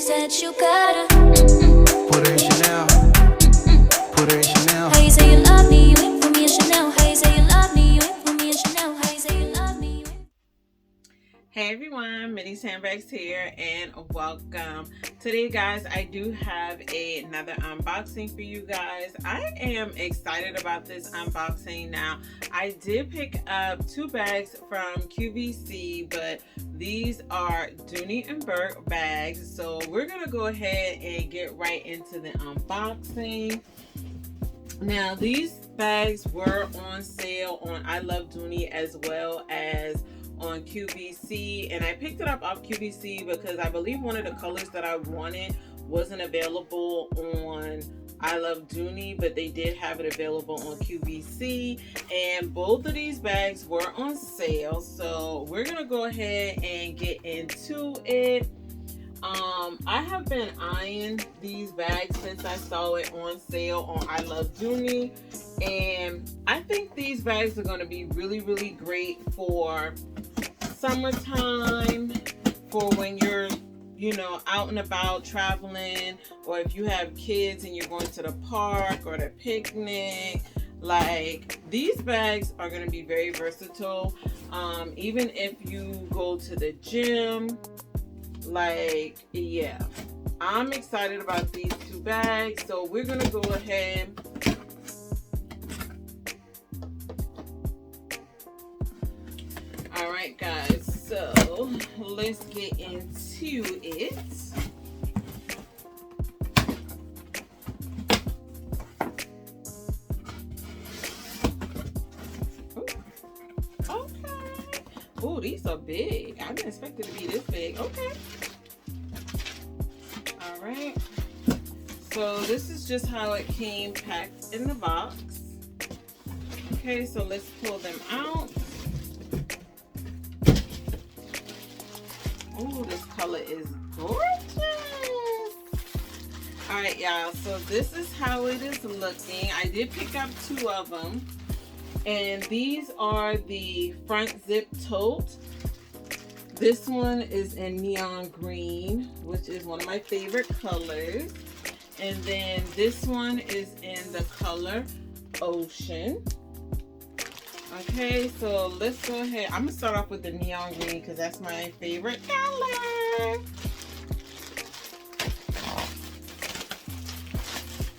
said you gotta Put her in Chanel. Put her in Chanel. How you say you love me, you ain't for me in Chanel. How you say you love me, you ain't for me in Chanel. How you say you love me, you ain't. Hey everyone, minnieshandbags here and welcome. Today guys, I do have another unboxing for you guys. I am excited about this unboxing. Now, I did pick up two bags from QVC, but these are Dooney and Bourke bags. So we're gonna go ahead and get right into the unboxing. Now, these bags were on sale on I Love Dooney as well as on QVC, and I picked it up off QVC because I believe one of the colors that I wanted wasn't available on I Love Dooney, but they did have it available on QVC, and both of these bags were on sale. So we're gonna go ahead and get into it. I have been eyeing these bags since I saw it on sale on I Love Dooney, and I think these bags are going to be really great for summertime, for when you're out and about traveling, or if you have kids and you're going to the park or the picnic. Like, these bags are going to be very versatile, even if you go to the gym. Like, yeah, I'm excited about these two bags. So we're gonna go ahead all right guys, so let's get into it. Oh, these are big. I didn't expect it to be this big. Okay. All right. So this is just how it came packed in the box. Okay, so let's pull them out. Oh, this color is gorgeous. All right, y'all. So this is how it is looking. I did pick up two of them. And these are the front zip tote. This one is in neon green, which is one of my favorite colors. And then this one is in the color ocean. Okay, so let's go ahead. I'm gonna start off with the neon green because that's my favorite color.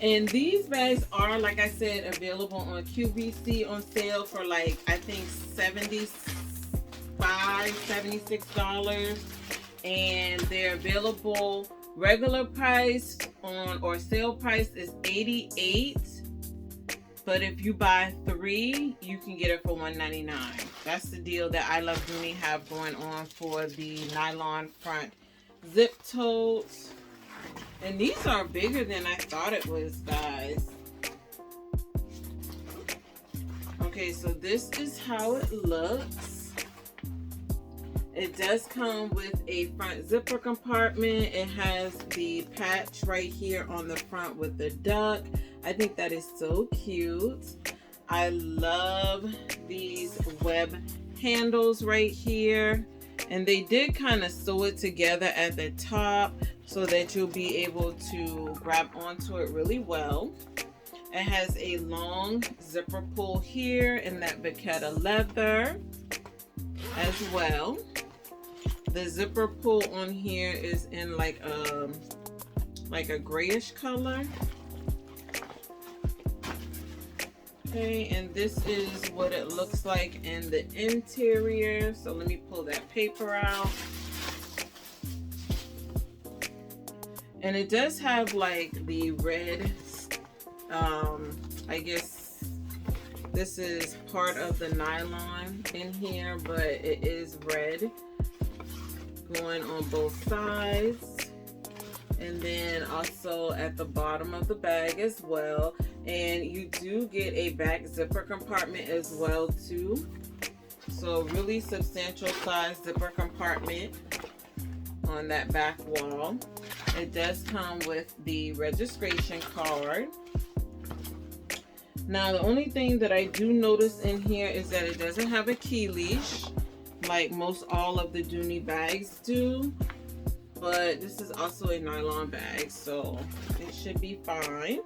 And these bags are, like I said, available on QVC on sale for like, I think $76. And they're available regular price on, or sale price is $88. But if you buy three, you can get it for $199. That's the deal that I Love Dooney have going on for the nylon front zip totes. And these are bigger than I thought it was, guys. Okay, so this is how it looks. It does come with a front zipper compartment. It has the patch right here on the front with the duck. I think that is so cute. I love these web handles right here. And they did kind of sew it together at the top so that you'll be able to grab onto it really well. It has a long zipper pull here in that Vachetta leather as well. The zipper pull on here is in like a grayish color. Okay, and this is what it looks like in the interior. So let me pull that paper out. And it does have like the red, I guess this is part of the nylon in here, but it is red going on both sides. And then also at the bottom of the bag as well. And you do get a back zipper compartment as well too. So really substantial size zipper compartment on that back wall. It does come with the registration card. Now the only thing that I do notice in here is that it doesn't have a key leash like most all of the Dooney bags do. but this is also a nylon bag, so it should be fine.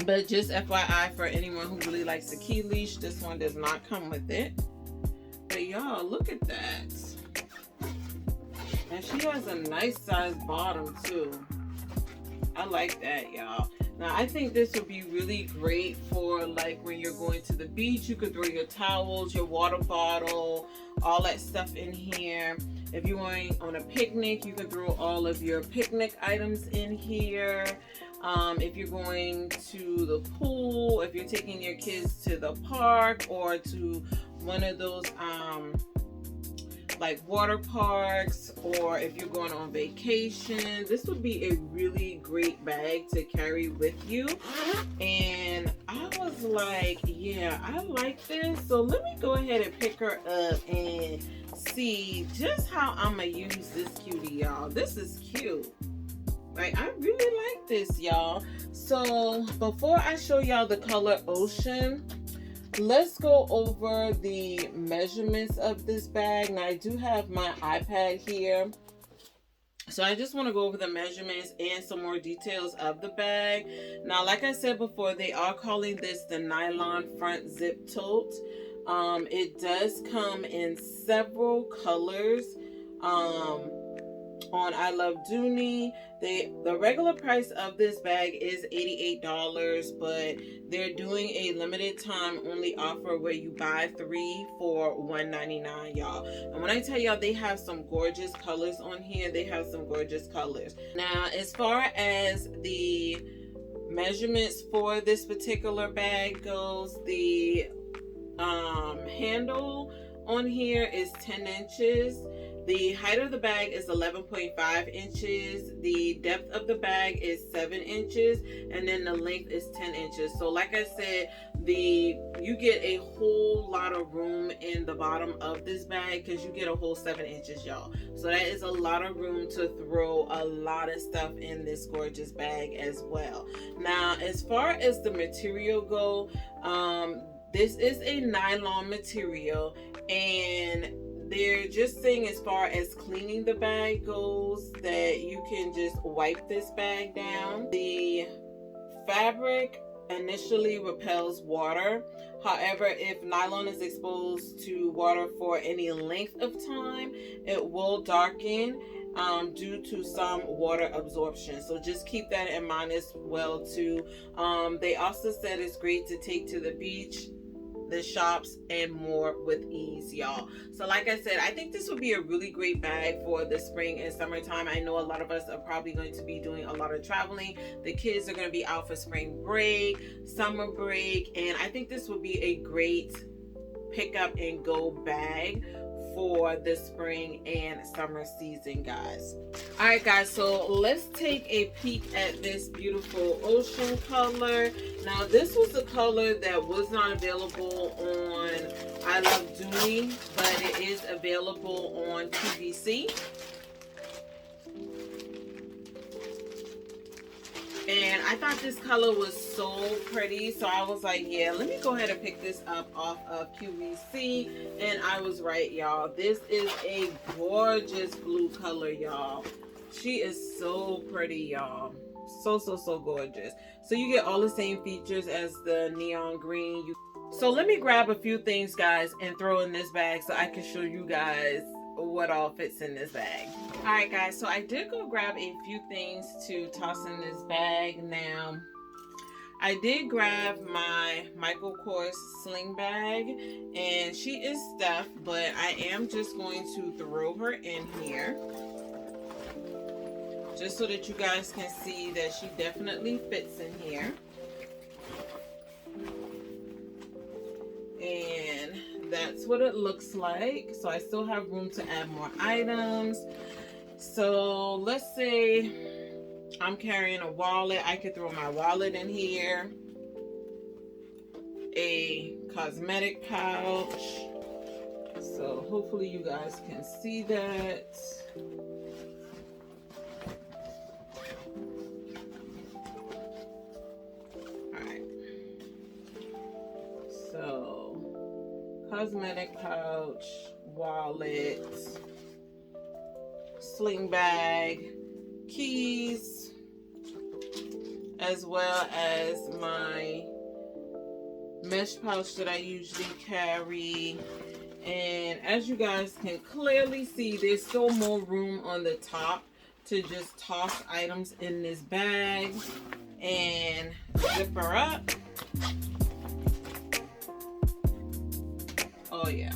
But just FYI for anyone who really likes the key leash, this one does not come with it. But y'all, look at that. And she has a nice size bottom too. I like that, y'all. Now I think this would be really great for like when you're going to the beach. You could throw your towels, your water bottle, all that stuff in here. If you're going on a picnic, you can throw all of your picnic items in here. If you're going to the pool, if you're taking your kids to the park or to one of those like water parks, or if you're going on vacation, this would be a really great bag to carry with you. And I was like, yeah, I like this, so let me go ahead and pick her up and see just how I'm gonna use this cutie, y'all. This is cute. Like, I really like this, y'all. So before I show y'all the color Ocean, let's go over the measurements of this bag. Now I do have my iPad here, so I just want to go over the measurements and some more details of the bag. Now, like I said before, they are calling this the nylon front zip tote. It does come in several colors. On I Love Dooney, the regular price of this bag is $88, but they're doing a limited time only offer where you buy 3 for $1.99, y'all. And when I tell y'all, they have some gorgeous colors on here. They have some gorgeous colors. Now, as far as the measurements for this particular bag goes, the handle on here is 10 inches. The height of the bag is 11.5 inches. The depth of the bag is 7 inches. And then the length is 10 inches. So like I said, you get a whole lot of room in the bottom of this bag because you get a whole 7 inches, y'all. So that is a lot of room to throw a lot of stuff in this gorgeous bag as well. Now, as far as the material go, this is a nylon material, and they're just saying as far as cleaning the bag goes that you can just wipe this bag down. The fabric initially repels water. However, if nylon is exposed to water for any length of time, it will darken due to some water absorption. So just keep that in mind as well too. They also said it's great to take to the beach, the shops, and more with ease, y'all. So like I said, I think this would be a really great bag for the spring and summertime. I know a lot of us are probably going to be doing a lot of traveling. The kids are going to be out for spring break, summer break, and I think this would be a great pick up and go bag for the spring and summer season, guys. All right, guys, so let's take a peek at this beautiful ocean color. Now, this was the color that was not available on I Love Dooney, but it is available on QVC. And I thought this color was so pretty, so I was like, yeah, let me go ahead and pick this up off of QVC. And I was right, y'all. This is a gorgeous blue color, y'all. She is so pretty, y'all. So gorgeous. So you get all the same features as the neon green. So let me grab a few things, guys, and throw in this bag so I can show you guys what all fits in this bag. All right, guys, so I did go grab a few things to toss in this bag. Now, I did grab my Michael Kors sling bag, and she is stuffed, but I am just going to throw her in here just so that you guys can see that she definitely fits in here. And that's what it looks like. So I still have room to add more items. So let's say I'm carrying a wallet. I could throw my wallet in here, a cosmetic pouch. So hopefully you guys can see that. Cosmetic pouch, wallet, sling bag, keys, as well as my mesh pouch that I usually carry. And as you guys can clearly see, there's still more room on the top to just toss items in this bag. And zip her up. Oh yeah.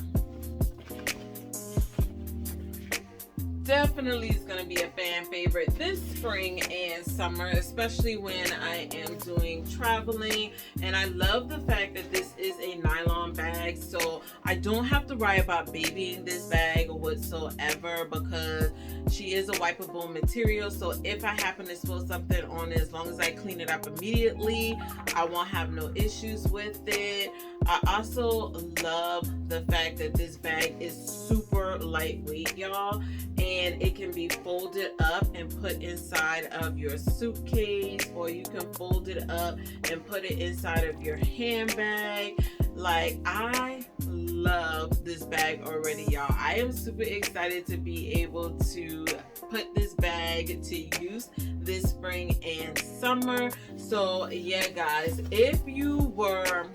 Definitely is going to be a fan favorite this spring and summer, especially when I am doing traveling. And I love the fact that this is a nylon bag, so I don't have to worry about babying this bag or whatsoever, because she is a wipeable material. So if I happen to spill something on it, as long as I clean it up immediately, I won't have no issues with it. I also love the fact that this bag is super lightweight, y'all, and it can be folded up and put inside of your suitcase, or you can fold it up and put it inside of your handbag. Like, I love this bag already, y'all. I am super excited to be able to put this bag to use this spring and summer. So yeah, guys, if you were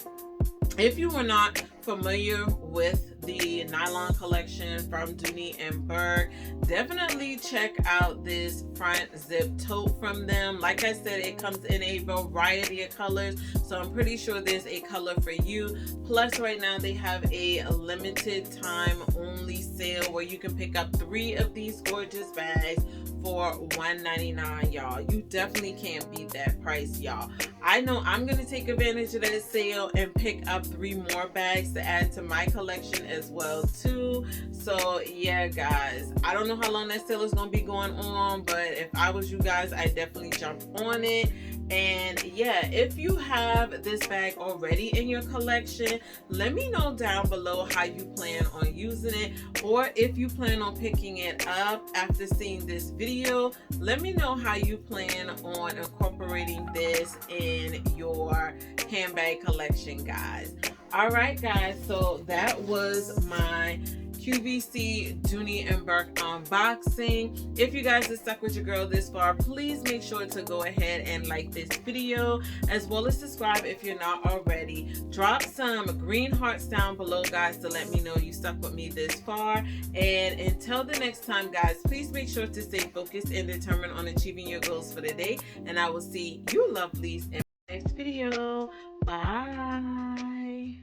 not familiar with the nylon collection from Dooney and Bourke, definitely check out this front zip tote from them. Like I said, it comes in a variety of colors, so I'm pretty sure there's a color for you. Plus, right now they have a limited time only sale where you can pick up 3 of these gorgeous bags for $1.99, y'all. You definitely can't beat that price, y'all. I know I'm gonna take advantage of that sale and pick up 3 more bags to add to my collection as well too. So yeah, guys, I don't know how long that sale is gonna be going on, but if I was you guys, I'd definitely jump on it. And yeah, if you have this bag already in your collection, let me know down below how you plan on using it, or if you plan on picking it up after seeing this video, let me know how you plan on incorporating this in your handbag collection, guys. All right, guys, so that was my QVC Dooney and Bourke unboxing. If you guys are stuck with your girl this far, please make sure to go ahead and like this video, as well as subscribe if you're not already. Drop some green hearts down below, guys, to let me know you stuck with me this far. And until the next time, guys, please make sure to stay focused and determined on achieving your goals for the day. And I will see you lovelies in my next video. Bye.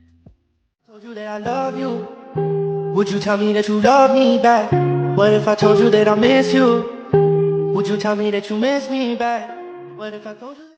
Told you that I love you. Would you tell me that you love me back? What if I told you that I miss you? Would you tell me that you miss me back? What if I told you